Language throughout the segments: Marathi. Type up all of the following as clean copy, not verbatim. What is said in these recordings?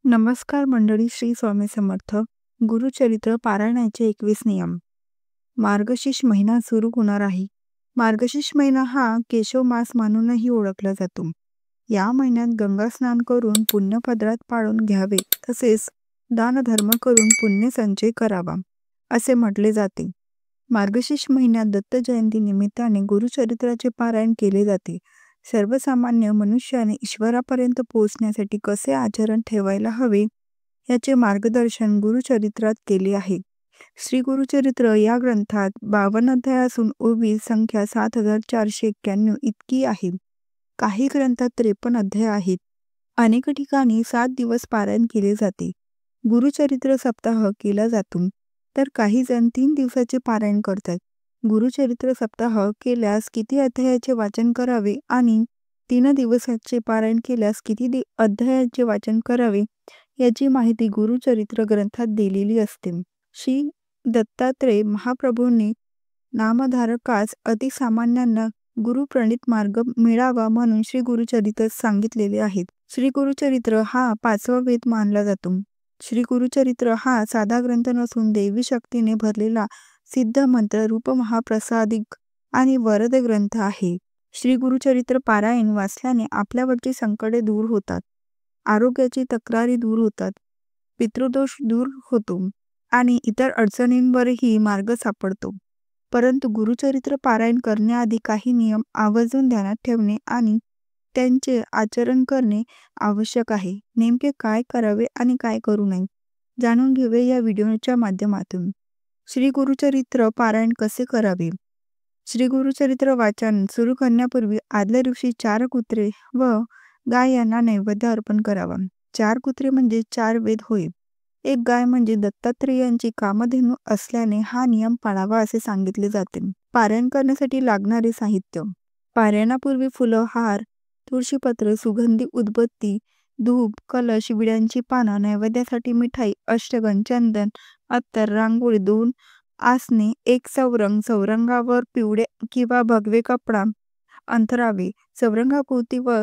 नमस्कार मंडळी. श्री स्वामी समर्थ. गुरुचरित्र पारायणाचे 21 नियम. मार्गशीर्ष महिना सुरू होणार आहे. मार्गशीर्ष महिना हा केशव मास म्हणूनही ओळखला जातो. या महिन्यात गंगा स्नान करून पुण्यपदरात पाडून घ्यावे, तसेच दानधर्म करून पुण्य संचय करावा असे म्हटले जाते. मार्गशीर्ष महिन्यात दत्त जयंती निमित्ताने गुरुचरित्राचे पारायण केले जाते. सर्वसामान्य मनुष्याने ईश्वरापर्यंत पोहोचण्यासाठी कसे आचरण ठेवायला हवे याचे मार्गदर्शन गुरुचरित्रात केले आहे. श्री गुरुचरित्र या ग्रंथात 52 अध्याय असून ओवी संख्या 7491 इतकी आहे. काही ग्रंथात 53 अध्याय आहेत. अनेक ठिकाणी 7 दिवस पारायण केले जाते. गुरुचरित्र सप्ताह केला जातो, तर काही जण 3 दिवसाचे पारायण करतात. गुरुचरित्र सप्ताह केल्यास किती अध्यायाचे वाचन करावे आणि 3 दिवसाचे पारायण केल्यास किती अध्यायाचे वाचन करावे याची माहिती गुरुचरित्र ग्रंथात दिलेली असते. श्री दत्तात्रेय महाप्रभूंनी नामधारकास अतिसामान्यांना गुरुप्रणीत मार्ग मिळावा म्हणून श्री गुरुचरित्र सांगितलेले आहेत. श्री गुरुचरित्र हा 5वा वेद मानला जातो. श्री गुरुचरित्र हा साधा ग्रंथ नसून दैवी शक्तीने भरलेला सिद्ध मंत्र रूप महाप्रसादिक आणि वरद ग्रंथ आहे. श्री गुरुचरित्र पारायण वाचल्याने आपल्यावरची संकटे दूर होतात, आरोग्याची तक्रारी दूर होतात, पितृदोष दूर होतो आणि इतर अडचणींवरही मार्ग सापडतो. परंतु गुरुचरित्र पारायण करण्याआधी काही नियम आवर्जून ध्यानात ठेवणे आणि त्यांचे आचरण करणे आवश्यक आहे. नेमके काय करावे आणि काय करू नये जाणून घेऊया या व्हिडिओच्या माध्यमातून. श्री गुरुचरित्र पारायण कसे करावे? श्री गुरुचरित्र वाचन सुरू करण्यापूर्वी आदल्या दिवशी 4 कुत्रे व गाय यांना नैवेद्य अर्पण करावा. 4 कुत्रे म्हणजे 4 वेद होय. 1 गाय म्हणजे दत्तात्रेयांची कामधेनू असल्याने हा नियम पाळावा असे सांगितले जाते. पारायण करण्यासाठी लागणारे साहित्य. पारायणापूर्वी फुलं, हार, तुळशीपत्र, सुगंधी उदबत्ती, धूप, कलश, विड्यांची पानं, नैवेद्यासाठी मिठाई, अष्टगंध, चंदन, अत्तर, रांगोळी, 2 आसने, 1 चौरंग, चौरंगावर पिवळे किंवा भगवे कपडा अंथरावे. चौरंगाभोवती व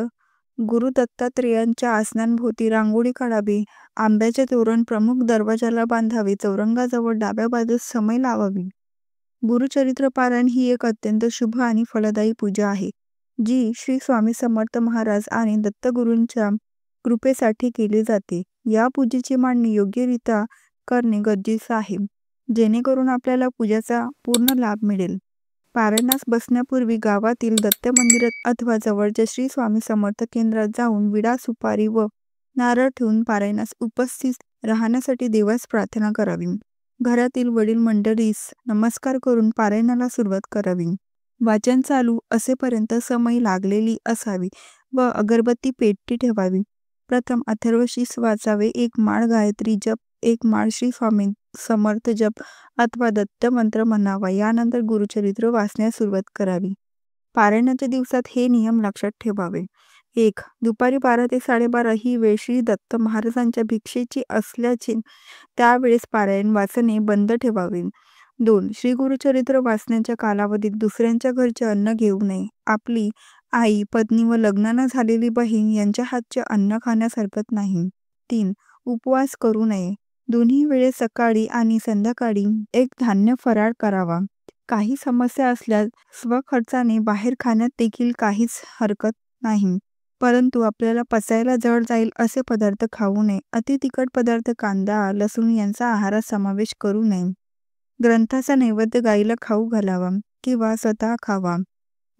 गुरु दत्तात्रेयांच्या आसनांभोवती रांगोळी काढावी. आंब्याचे तोरण प्रमुख दरवाजाला बांधावे. चौरंगाजवळ डाव्या बाजूस समय लावावी. गुरुचरित्र पारायण ही एक अत्यंत शुभ आणि फलदायी पूजा आहे, जी श्री स्वामी समर्थ महाराज आणि दत्तगुरूंच्या कृपेसाठी केली जाते. या पूजेची मांडणी योग्यरित्या करणे गरजेचे आहे, जेणेकरून आपल्याला पूजेचा पूर्ण लाभ मिळेल. पारायणास बसण्यापूर्वी गावातील दत्त मंदिरात अथवा जवळच्या श्री स्वामी समर्थ केंद्रात जाऊन विडा, सुपारी व नारळ ठेवून पारायणास उपस्थित राहण्यासाठी देवास प्रार्थना करावी. घरातील वडील मंडळीस नमस्कार करून पारायणाला सुरुवात करावी. वाचन चालू असेपर्यंत समय लागलेली असावी व अगरबत्ती पेटती ठेवावी. प्रथम अथर्वशीर्ष वाचावे. 1 माळ गायत्री जप, 1 माळ श्री स्वामी समर्थ जप अथवा दत्त मंत्र म्हणावा. यानंतर गुरुचरित्र वाचण्यास सुरुवात करावी. पारायणाच्या दिवसात हे नियम लक्षात ठेवावे. 1. दुपारी 12 ते 12:30 ही वेळ श्री दत्त महाराजांच्या भिक्षेची असल्याचे त्यावेळेस पारायण वाचणे बंद ठेवावे. 2. श्री गुरुचरित्र वाचण्याच्या कालावधीत दुसऱ्यांच्या घरचे अन्न घेऊ नये. आपली आई, पत्नी व लग्न न झालेली बहीण यांच्या हातचे अन्न खाण्यास हरकत नाही. 3. उपवास करू नये. दोन्ही वेळेस सकाळी आणि संध्याकाळी एक धान्य फराळ करावा. काही समस्या असल्यास स्वखर्चाने बाहेर खाण्यात देखील काहीच हरकत नाही, परंतु आपल्याला पचायला जड जाईल असे पदार्थ खाऊ नये. अति तिखट पदार्थ, कांदा, लसूण यांचा आहारात समावेश करू नये. ग्रंथाचा नैवेद्य गायीला खाऊ घालावा किंवा स्वतः खावा,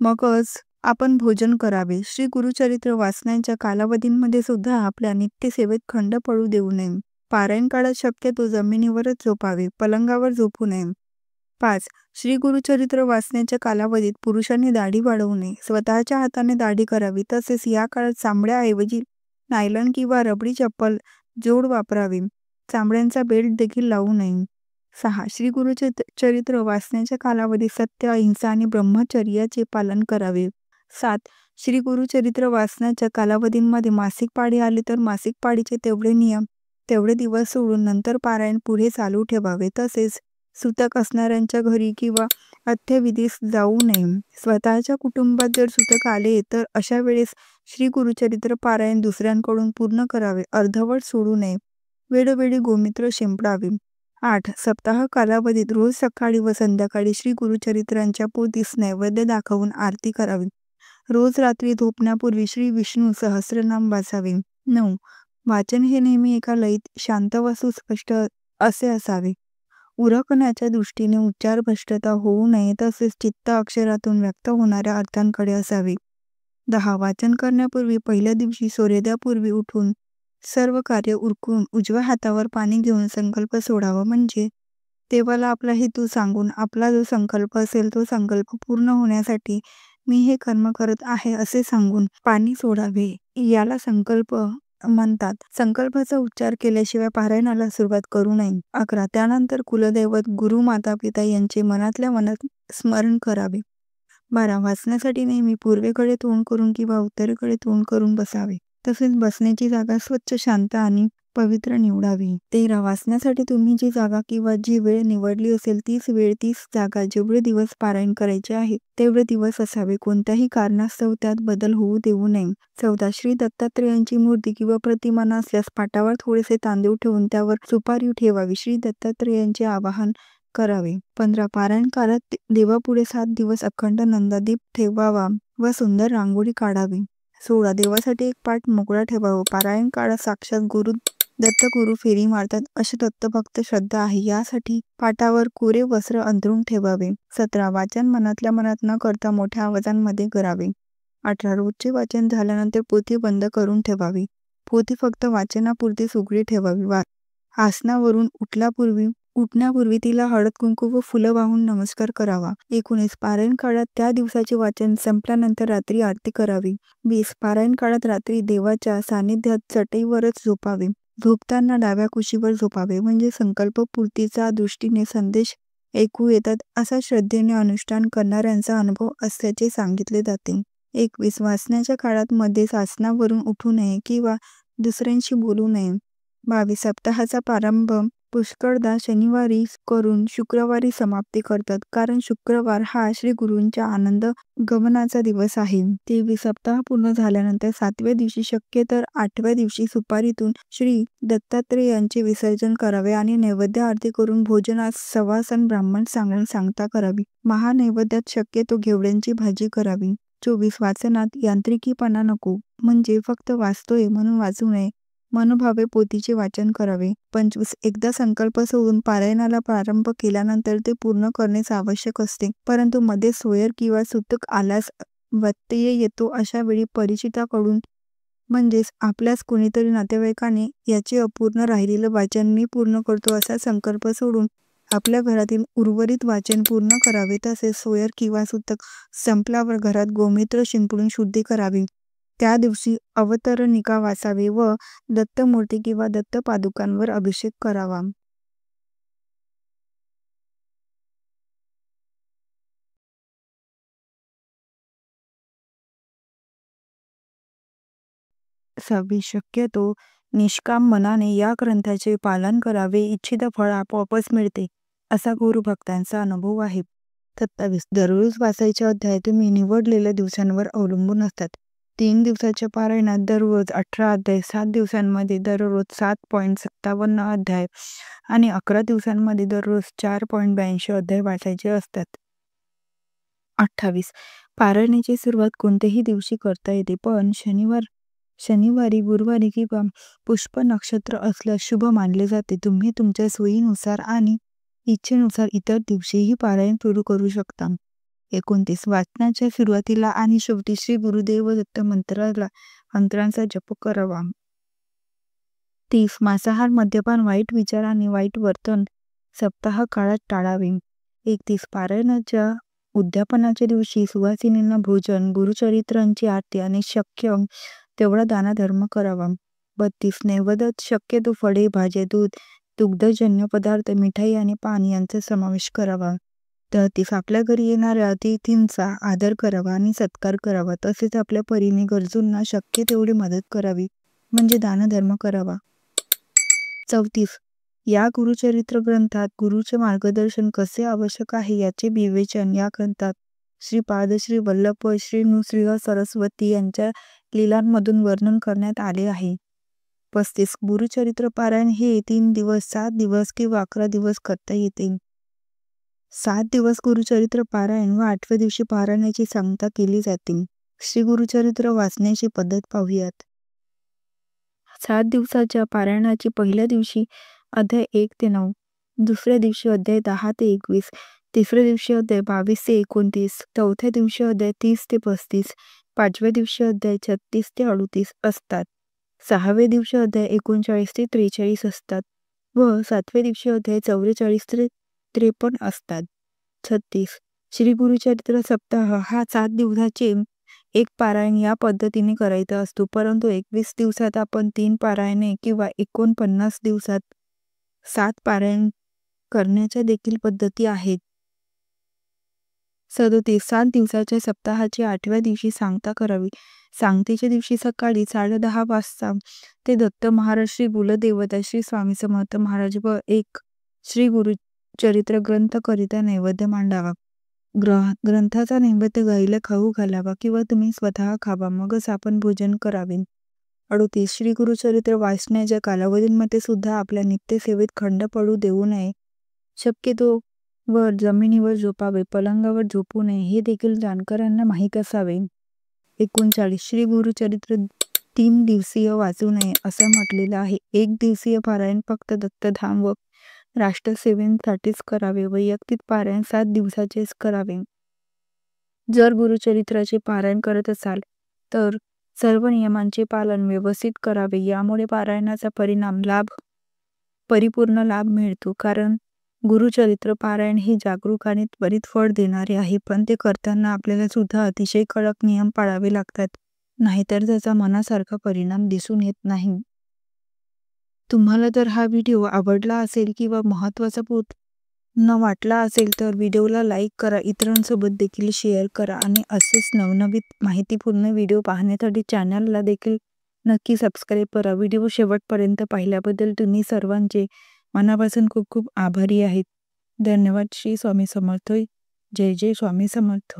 मगच आपण भोजन करावे. श्री गुरुचरित्र वाचण्याच्या कालावधींमध्ये सुद्धा आपल्या नित्यसेवेत खंड पडू देऊ नये. पारायण काळात शक्यतो जमिनीवरच झोपावे, पलंगावर झोपू नये. 5. श्री गुरुचरित्र वाचण्याच्या कालावधीत पुरुषांनी दाढी वाढवू नये. स्वतःच्या हाताने दाढी करावी. तसेच या काळात चामड्याऐवजी नायलॉन किंवा रबरी चप्पल जोड वापरावे. चामड्यांचा बेल्ट देखील लावू नये. 6. श्री गुरुचरित्र वाचण्याच्या कालावधीत सत्य, अहिंसा आणि ब्रह्मचर्याचे पालन करावे. 7. श्री गुरुचरित्र वाचण्याच्या कालावधींमध्ये मासिक पाळी आली तर मासिक पाळीचे तेवढे दिवस सोडून नंतर पारायण पुढे चालू ठेवावे. तसेच सुतक असणाऱ्यांच्या घरी किंवा अंत्यविधीस जाऊ नये. स्वतःच्या कुटुंबात जर सूतक आले तर अशा वेळेस श्री गुरुचरित्र पारायण दुसऱ्यांकडून पूर्ण करावे, अर्धवट सोडू नये. वेळोवेळी गोमूत्र शिंपडावे. 8. सप्ताह कालावधीत रोज सकाळी व संध्याकाळी श्री गुरुचरित्रांच्या पोथीस नैवेद्य दाखवून आरती करावी. रोज रात्री झोपण्यापूर्वी श्री विष्णू सहस्रनाम वाचावे. 9. वाचन हे नेहमी एका लयीत, शांत व सुस्पष्ट असे असावे. उरकण्याच्या दृष्टीने उच्चार भ्रष्टता होऊ नये, तसेच चित्त अक्षरातून व्यक्त होणाऱ्या अर्थांकडे असावे. 10. वाचन करण्यापूर्वी पहिल्या दिवशी सूर्योदयापूर्वी उठून सर्व कार्य उरकून उजव्या हातावर पाणी घेऊन संकल्प सोडावा. म्हणजे देवाला आपला हेतू सांगून आपला जो संकल्प असेल तो संकल्प पूर्ण होण्यासाठी मी हे कर्म करत आहे असे सांगून पाणी सोडावे. याला संकल्प म्हणतात. संकल्पाचा उच्चार केल्याशिवाय पारायणाला सुरुवात करू नये. 11. त्यानंतर कुलदैवत, गुरु, माता पिता यांचे मनातल्या मनात स्मरण करावे. 12. वाचण्यासाठी नेहमी पूर्वेकडे तोंड करून किंवा उत्तरेकडे तोंड करून बसावे. तसेच बसण्याची जागा स्वच्छ, शांत आणि पवित्र निवडावी. 13. वाचण्यासाठी तुम्ही जी जागा किंवा जी वेळ निवडली असेल तीच वेळ, तीच जागा जेवढे दिवस पारायण करायचे आहे तेवढे दिवस असावे. कोणत्याही कारणास्तव त्यात बदल होऊ देऊ नये. 14. श्री दत्तात्रेयांची मूर्ती किंवा प्रतिमा नसल्यास पाटावर थोडेसे तांदूळ ठेवून त्यावर सुपारी ठेवावी. श्री दत्तात्रेयांचे आवाहन करावे. 15. पारायण काळात देवापुढे 7 दिवस अखंड नंदादीप ठेवावा व सुंदर रांगोळी काढावी. 16. देवासाठी एक पाट मोकळा ठेवावा. पारायण काळात साक्षात दत्तगुरु फेरी मारतात अशी दत्तभक्त श्रद्धा आहे. यासाठी पाटावर कोरे वस्त्र अंथरून ठेवावे. 17. वाचन मनातल्या मनात न करता मोठ्या आवाजांमध्ये करावे. 18. रोजचे वाचन झाल्यानंतर पोथी बंद करून ठेवावी. पोथी फक्त वाचनापुरतीच उघडी ठेवावी. आसनावरून उठण्यापूर्वी तिला हळद कुंकू व फुलं वाहून नमस्कार करावा. 19. पारायण काळात त्या दिवसाचे वाचन संपल्यानंतर रात्री आरती करावी. 20. पारायण काळात रात्री देवाच्या सानिध्यात चटईवरच झोपावे. झोपताना डाव्या कुशीवर झोपावे. म्हणजे संकल्पपूर्तीचा दृष्टीने संदेश ऐकू येतात असा श्रद्धेने अनुष्ठान करणाऱ्यांचा अनुभव असल्याचे सांगितले जाते. 21. वाचण्याच्या काळात मध्येच आसनावरून उठू नये किंवा दुसऱ्यांशी बोलू नये. 22. सप्ताहाचा प्रारंभ पुष्कळदा शनिवारी करून शुक्रवारी समाप्ती करतात, कारण शुक्रवार हा श्री गुरूंच्या आनंद गमनाचा दिवस आहे. 23. सप्ताह पूर्ण झाल्यानंतर 7व्या दिवशी शक्य तर 8व्या दिवशी सुपारीतून श्री दत्तात्रेयांचे विसर्जन करावे आणि नैवेद्य आरती करून भोजनास सवासन ब्राह्मण सांगता करावी. महानैवेद्यात शक्यतो घेवड्यांची भाजी करावी. 24. वाचनात यांत्रिकीपणा नको, म्हणजे फक्त वाचतोय म्हणून वाचू नये. मनोभावे पोथीचे वाचन करावे. 25. एकदा संकल्प सोडून पारायणाला प्रारंभ केल्यानंतर ते पूर्ण करणेच आवश्यक असते, परंतु मध्ये सोयर किंवा सूतक आल्यास व्यत्यय येतो. अशा वेळी परिचिताकडून म्हणजेच आपल्याच कोणीतरी नातेवाईकाने याचे अपूर्ण राहिलेलं वाचन मी पूर्ण करतो असा संकल्प सोडून आपल्या घरातील उर्वरित वाचन पूर्ण करावे. तसेच सोयर किंवा सूतक संपल्यावर घरात गोमूत्र शिंपडून शुद्धी करावी. त्या दिवशी अवतरणिका वाचावे व दत्तमूर्ती किंवा दत्तपादुकांवर अभिषेक करावा. शक्यतो निष्काम मनाने या ग्रंथाचे पालन करावे. इच्छित फळ आपोआपच मिळते असा गुरुभक्तांचा अनुभव आहे. 27. दररोज वाचायचे अध्याय तुम्ही निवडलेल्या दिवसांवर अवलंबून असतात. 3 दिवसाच्या पारायणात दररोज 18 अध्याय, 7 दिवसांमध्ये दररोज 7.57 अध्याय आणि 11 दिवसांमध्ये दररोज 4.82 अध्याय वाचायचे असतात. 28. पारायणाची सुरुवात कोणत्याही दिवशी करता येते, पण शनिवारी, गुरुवारी किंवा पुष्प नक्षत्र असल्यास शुभ मानले जाते. तुम्ही तुमच्या सोयीनुसार आणि इच्छेनुसार इतर दिवशीही पारायण सुरू करू शकता. 29. वाचनाच्या सुरुवातीला आणि शेवटी श्री गुरुदेव दत्त मंत्रांचा जप करावा. 30. मांसाहार, मद्यपान, वाईट विचार आणि वाईट वर्तन सप्ताह काळात टाळावे. 31. पारायणाच्या उद्यापनाच्या दिवशी सुवासिनींना भोजन, गुरुचरित्रांची आरती आणि शक्य तेवढा दानधर्म करावा. 32. नैवेद्यात शक्यतो फळे, भाज्या, दूध, दुग्धजन्य पदार्थ, मिठाई आणि पान यांचा समावेश करावा. 33. आपल्या घरी येणाऱ्या अतिथींचा आदर करावा आणि सत्कार करावा. तसेच आपल्या परीने गरजूंना शक्य तेवढी मदत करावी, म्हणजे दानधर्म करावा. 34. या गुरुचरित्र ग्रंथात गुरुचे मार्गदर्शन कसे आवश्यक आहे याचे विवेचन या ग्रंथात श्रीपाद श्री वल्लभ व श्री नृसिंह सरस्वती यांच्या लीलांमधून वर्णन करण्यात आले आहे. 35. गुरुचरित्र पारायण हे 3 दिवस, 7 दिवस किंवा 11 दिवस करता येते. 7 दिवस गुरुचरित्र पारायण व 8व्या दिवशी पारायणाची सांगता केली जाते. श्री गुरुचरित्र वाचण्याची पद्धत पाहूयात. 7 दिवसाच्या पारायणाची पहिल्या दिवशी अध्याय 1 ते 9, दुसऱ्या दिवशी अध्याय 10 ते 21, तिसऱ्या दिवशी अध्याय 22 ते 29, चौथ्या दिवशी अध्याय 30 ते 35, पाचव्या दिवशी अध्याय 36 ते 38 असतात. 6व्या दिवशी अध्याय 39 ते 43 असतात व 7व्या दिवशी अध्याय 44 ते 53 असतात. 36. श्री गुरुचरित्र सप्ताह हा 7 दिवसाचे एक पारायण या पद्धतीने करायचा असतो, परंतु 21 दिवसात आपण 3 पारायणे किंवा 49 दिवसात 7 पारायण करण्याच्या देखील पद्धती आहेत. 37. 7 दिवसाच्या सप्ताहाची 8व्या दिवशी सांगता करावी. सांगतेच्या दिवशी सकाळी 10:30 वाजता ते दत्त महाराज, श्री कुलदेवता श्री स्वामी समर्थ महाराज व एक श्री गुरुचरित्र ग्रंथ करिता नैवेद्य मांडावा. ग्रंथाचा नैवेद्य गाईला खाऊ घालावा किंवा तुम्ही स्वतः खावा, मगच आपण भोजन करावे. 38. श्री गुरुचरित्र वाचण्याच्या कालावधींमध्ये सुद्धा आपल्या नित्यसेवेत खंड पडू देऊ नये. शक्यतो वर जमिनीवर झोपावे, पलंगावर झोपू नये हे देखील जाणकारांना माहीत असावे. 39. श्री गुरुचरित्र 3 दिवसीय वाचू नये असं म्हटलेलं आहे. 1 दिवसीय पारायण फक्त दत्तधाम व राष्ट्रसेवेसाठीच करावे. वैयक्तिक पारायण 7 दिवसाचेच करावे. जर गुरुचरित्राचे पारायण करत असाल तर सर्व नियमांचे पालन व्यवस्थित करावे. यामुळे पारायणाचा परिपूर्ण लाभ मिळतो. कारण गुरुचरित्र पारायण हे जागरूक आणि त्वरित फळ देणारे आहे, पण ते करताना आपल्याला सुद्धा अतिशय कडक नियम पाळावे लागतात, नाहीतर त्याचा मनासारखा परिणाम दिसून येत नाही. तुम्हाला जर हा व्हिडिओ आवडला असेल किंवा महत्त्वाचा पूर्ण वाटला असेल तर व्हिडिओला लाईक करा, इतरांसोबत देखील शेअर करा आणि असेच नवनवीन माहितीपूर्ण व्हिडिओ पाहण्यासाठी चॅनलला देखील नक्की सबस्क्राईब करा. व्हिडिओ शेवटपर्यंत पाहिल्याबद्दल तुम्ही सर्वांचे मनापासून खूप खूप आभारी आहेत. धन्यवाद. श्री स्वामी समर्थ. जय जय स्वामी समर्थ.